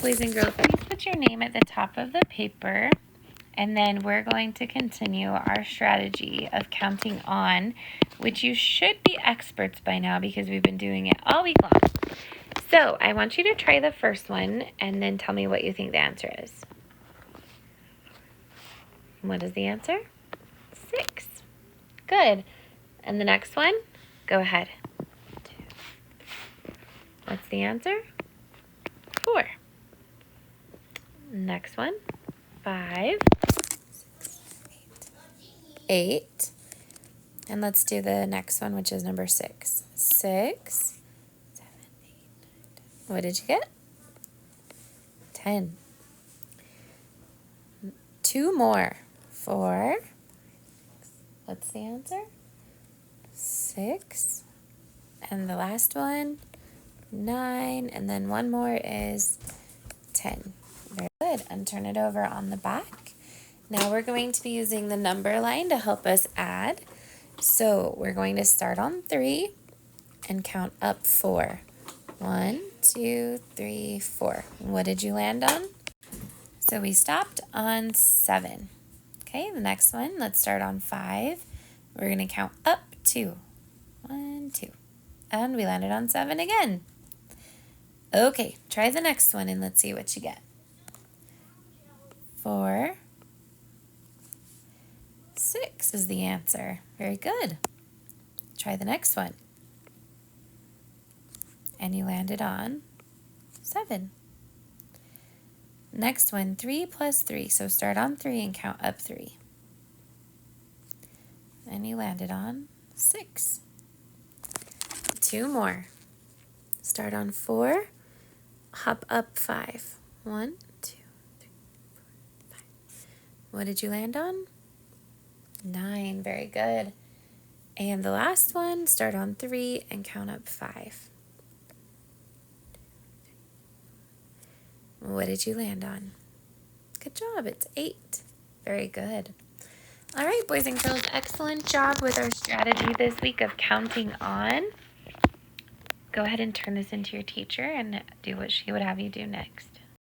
boys and girls, please put your name at the top of the paper. And then we're going to continue our strategy of counting on, which you should be experts by now because we've been doing it all week long. So I want you to try the first one and then tell me what you think the answer is. What is the answer? 6. Good. And the next one? Go ahead. What's the answer? 4. Next one? 5. 8. And let's do the next one, which is number 6. 6, 7, 8, 9, 10. What did you get? 10. 2 more. 4. What's the answer? 6. And the last one, 9. And then one more is 10. Very good. And turn it over on the back. Now we're going to be using the number line to help us add. So we're going to start on 3 and count up 4. 1, 2, 3, 4. What did you land on? So we stopped on 7. Okay, the next one, let's start on 5. We're going to count up 2. 1, 2. And we landed on 7 again. Okay, try the next one and let's see what you get. 4. 6 is the answer. Very good. Try the next one. And you landed on 7. Next one, 3 plus 3. So start on 3 and count up 3. And you landed on 6. 2 more. Start on 4, hop up 5. 1, 2, 3, 4, 5. What did you land on? 9. Very good. And the last one, start on 3 and count up 5. What did you land on? Good job. It's 8. Very good. All right, boys and girls, excellent job with our strategy this week of counting on. Go ahead and turn this into your teacher and do what she would have you do next.